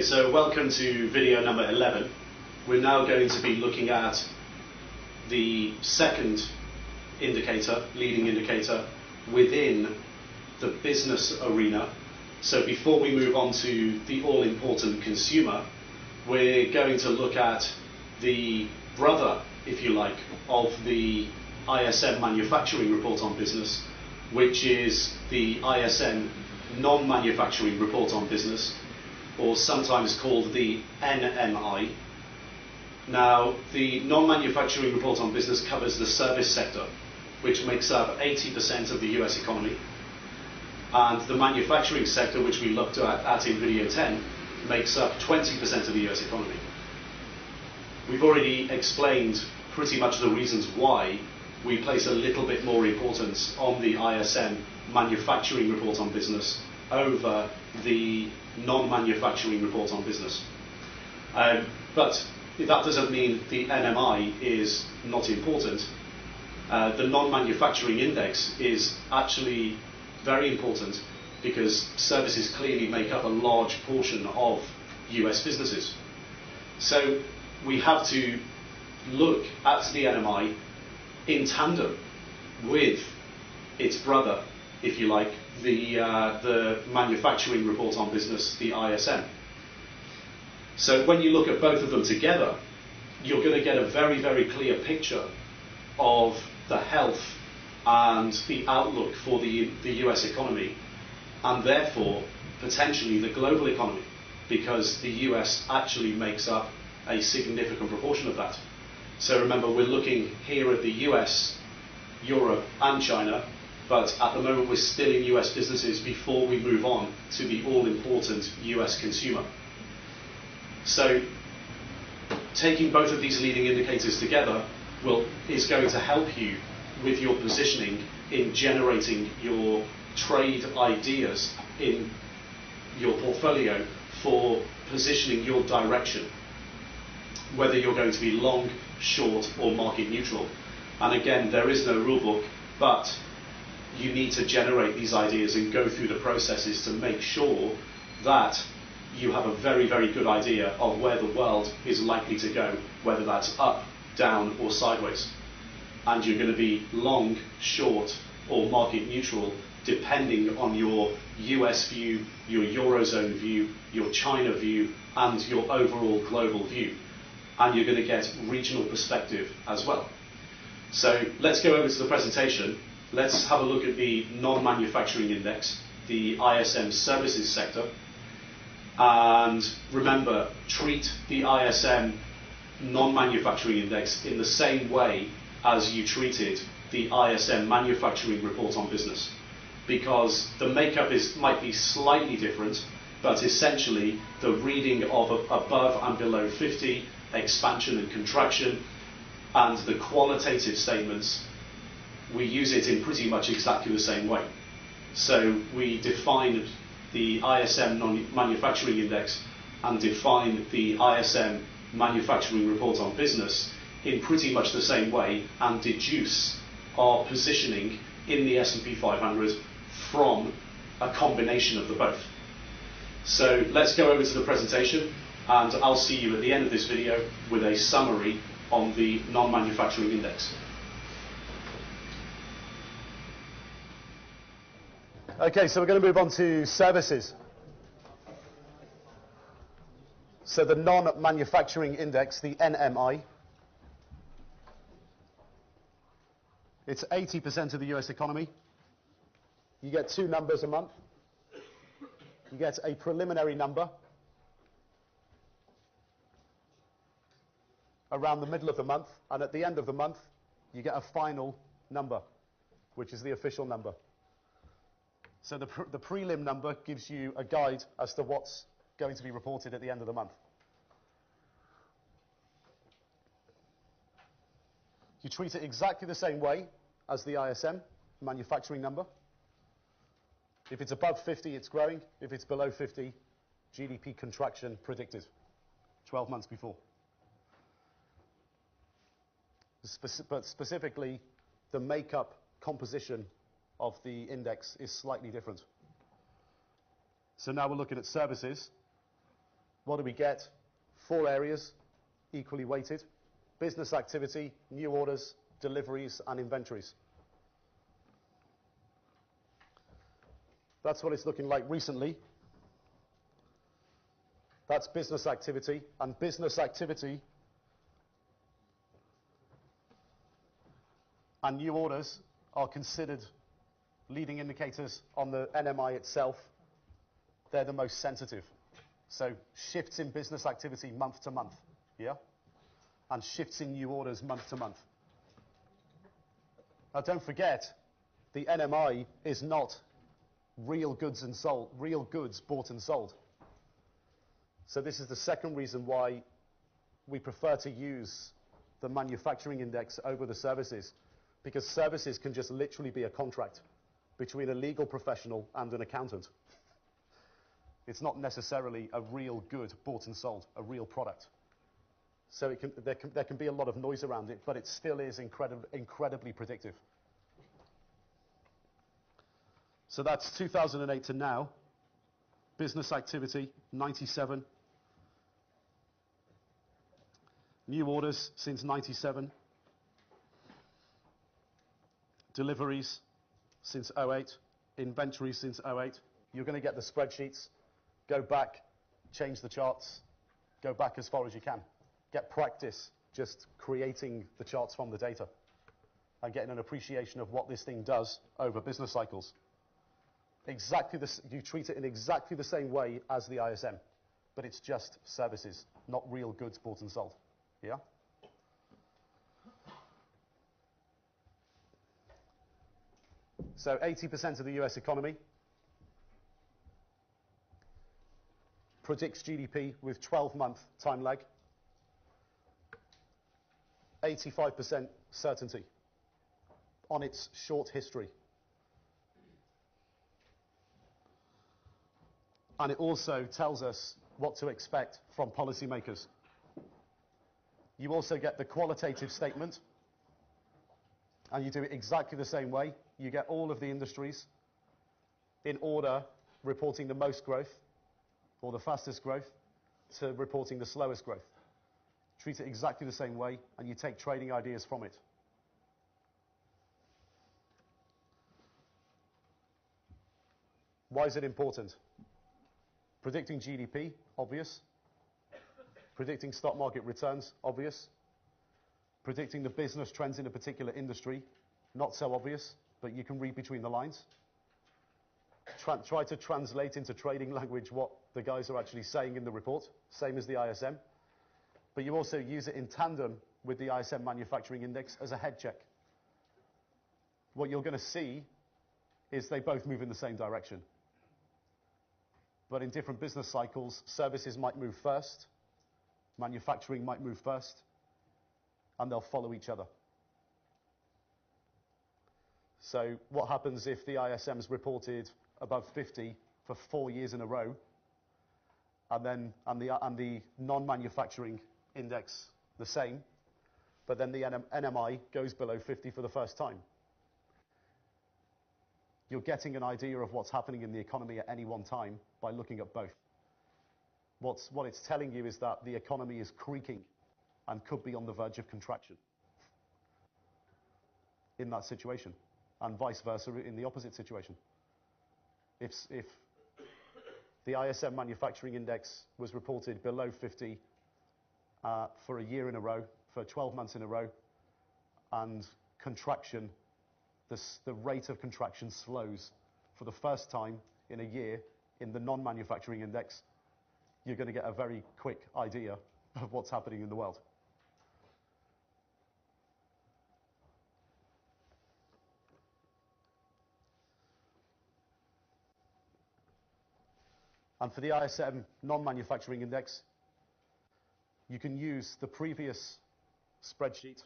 Okay, so welcome to video number 11. We're now going to be looking at the second indicator, leading indicator, within the business arena. So before we move on to the all-important consumer, we're going to look at the brother, if you like, of the ISM manufacturing report on business, which is the ISM non-manufacturing report on business, or sometimes called the NMI. Now, the non-manufacturing report on business covers the service sector, which makes up 80% of the US economy, and the manufacturing sector, which we looked at in video 10, makes up 20% of the US economy. We've already explained pretty much the reasons why we place a little bit more importance on the ISM manufacturing report on business over the non-manufacturing report on business. But that doesn't mean the NMI is not important. The non-manufacturing index is actually very important because services clearly make up a large portion of US businesses. So we have to look at the NMI in tandem with its brother, if you like, the manufacturing report on business, the ISM. So when you look at both of them together, you're going to get a very, very clear picture of the health and the outlook for the US economy, and therefore potentially the global economy, because the US actually makes up a significant proportion of that. So remember, we're looking here at the US, Europe and China, but at the moment we're still in US businesses before we move on to the all-important US consumer. So taking both of these leading indicators together is going to help you with your positioning in generating your trade ideas in your portfolio for positioning your direction, whether you're going to be long, short or market neutral. And again, there is no rule book, but you need to generate these ideas and go through the processes to make sure that you have a very, very good idea of where the world is likely to go, whether that's up, down or sideways. And you're going to be long, short or market neutral depending on your US view, your Eurozone view, your China view and your overall global view. And you're going to get regional perspective as well. So let's go over to the presentation. Let's have a look at the non-manufacturing index, the ISM services sector. And remember, treat the ISM non-manufacturing index in the same way as you treated the ISM manufacturing report on business, because the makeup might be slightly different, but essentially the reading of above and below 50, expansion and contraction, and the qualitative statements, we use it in pretty much exactly the same way. So we define the ISM non-manufacturing index and define the ISM manufacturing report on business in pretty much the same way, and deduce our positioning in the S&P 500 from a combination of the both. So let's go over to the presentation, and I'll see you at the end of this video with a summary on the non-manufacturing index. Okay, so we're going to move on to services. So the non-manufacturing index, the NMI, it's 80% of the US economy. You get two numbers a month. You get a preliminary number around the middle of the month, and at the end of the month, you get a final number, which is the official number. So the prelim number gives you a guide as to what's going to be reported at the end of the month. You treat it exactly the same way as the ISM manufacturing number. If it's above 50, it's growing. If it's below 50, GDP contraction predicted 12 months before. But specifically, the makeup composition of the index is slightly different. So now we're looking at services. What do we get? 4 areas, equally weighted. Business activity, new orders, deliveries, and inventories. That's what it's looking like recently. That's business activity, and business activity and new orders are considered leading indicators on the NMI itself. They're the most sensitive. So shifts in business activity month to month, yeah? And shifts in new orders month to month. Now don't forget, the NMI is not real goods bought and sold. So this is the second reason why we prefer to use the manufacturing index over the services, because services can just literally be a contract between a legal professional and an accountant. It's not necessarily a real good bought and sold, a real product. So there can be a lot of noise around it, but it still is incredibly predictive. So that's 2008 to now. Business activity, 97. New orders since 97. Deliveries since 08. Inventory since 08. You're going to get the spreadsheets. Go back, change the charts, go back as far as you can. Get practice just creating the charts from the data and getting an appreciation of what this thing does over business cycles. You treat it in exactly the same way as the ISM, but it's just services, not real goods bought and sold. Yeah? So 80% of the US economy predicts GDP with 12-month time lag. 85% certainty on its short history. And it also tells us what to expect from policymakers. You also get the qualitative statement, and you do it exactly the same way. You get all of the industries in order, reporting the most growth, or the fastest growth, to reporting the slowest growth. Treat it exactly the same way, and you take trading ideas from it. Why is it important? Predicting GDP, obvious. Predicting stock market returns, obvious. Predicting the business trends in a particular industry, not so obvious, but you can read between the lines. Try to translate into trading language what the guys are actually saying in the report, same as the ISM. But you also use it in tandem with the ISM manufacturing index as a head check. What you're going to see is they both move in the same direction. But in different business cycles, services might move first, manufacturing might move first, and they'll follow each other. So what happens if the ISM's reported above 50 for 4 years in a row, and the non-manufacturing index the same, but then the NMI goes below 50 for the first time? You're getting an idea of what's happening in the economy at any one time by looking at both. What it's telling you is that the economy is creaking and could be on the verge of contraction in that situation, and vice versa in the opposite situation. If the ISM manufacturing index was reported below 50 for a year in a row, for 12 months in a row, and contraction, the rate of contraction slows for the first time in a year in the non-manufacturing index, you're going to get a very quick idea of what's happening in the world. And for the ISM non-manufacturing index, you can use the previous spreadsheet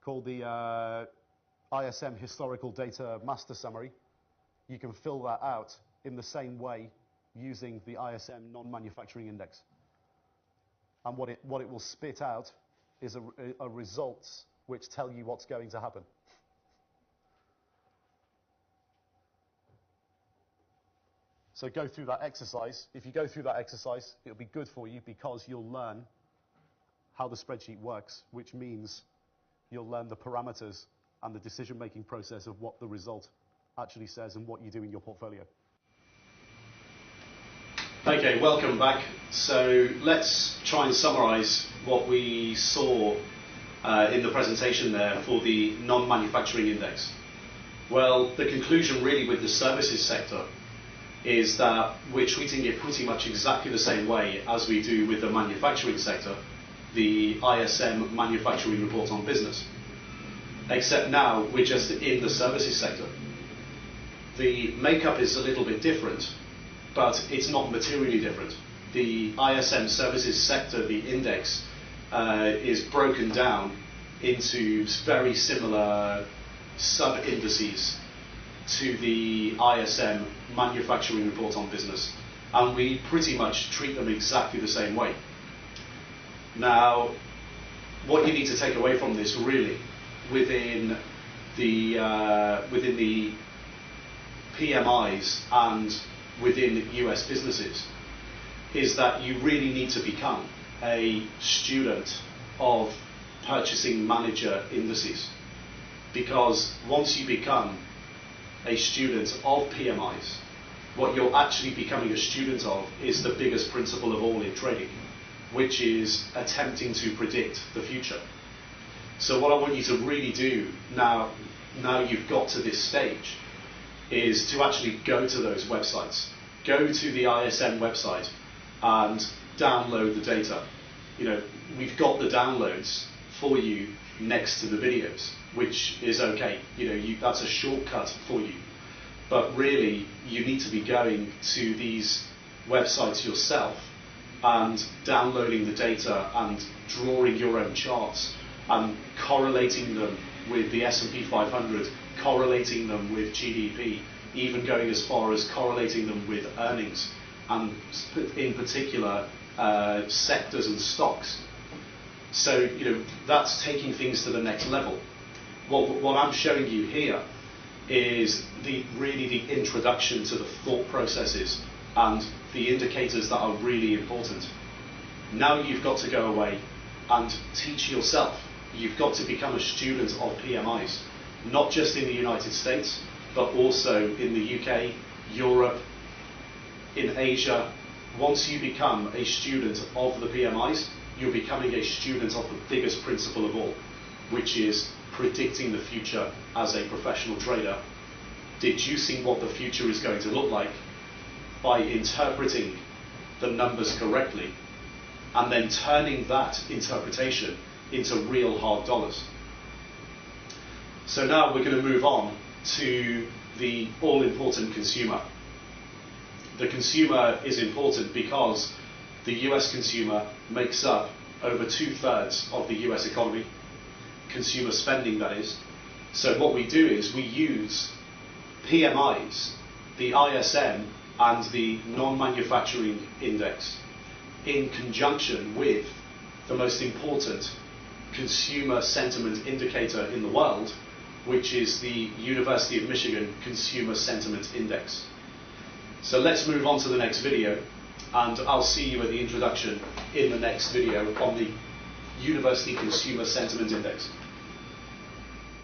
called the ISM Historical Data Master Summary. You can fill that out in the same way using the ISM non-manufacturing index. And what it will spit out is a results which tell you what's going to happen. So go through that exercise. If you go through that exercise, it'll be good for you because you'll learn how the spreadsheet works, which means you'll learn the parameters and the decision-making process of what the result actually says and what you do in your portfolio. Okay, welcome back. So let's try and summarize what we saw in the presentation there for the non-manufacturing index. Well, the conclusion really with the services sector is that we're treating it pretty much exactly the same way as we do with the manufacturing sector, the ISM Manufacturing Report on Business. Except now we're just in the services sector. The makeup is a little bit different, but it's not materially different. The ISM services sector, the index, is broken down into very similar sub-indices to the ISM Manufacturing Report on Business, and we pretty much treat them exactly the same way. Now, what you need to take away from this really, within the PMIs and within US businesses, is that you really need to become a student of purchasing manager indices, because once you become a student of PMIs, what you're actually becoming a student of is the biggest principle of all in trading, which is attempting to predict the future. So what I want you to really do now you've got to this stage, is to actually go to those websites. Go to the ISM website and download the data. You know, we've got the downloads for you next to the videos, which is okay. You know, that's a shortcut for you. But really, you need to be going to these websites yourself and downloading the data and drawing your own charts and correlating them with the S&P 500, correlating them with GDP, even going as far as correlating them with earnings, and in particular sectors and stocks. So, you know, that's taking things to the next level. What I'm showing you here is really the introduction to the thought processes and the indicators that are really important. Now you've got to go away and teach yourself. You've got to become a student of PMIs, not just in the United States, but also in the UK, Europe, in Asia. Once you become a student of the PMIs, you're becoming a student of the biggest principle of all, which is predicting the future as a professional trader, deducing what the future is going to look like by interpreting the numbers correctly, and then turning that interpretation into real hard dollars. So now we're going to move on to the all-important consumer. The consumer is important because the US consumer makes up over 2/3 of the US economy, consumer spending that is. So what we do is we use PMIs, the ISM and the non-manufacturing index, in conjunction with the most important consumer sentiment indicator in the world, which is the University of Michigan Consumer Sentiment Index. So let's move on to the next video, and I'll see you at the introduction in the next video on the University Consumer Sentiment Index.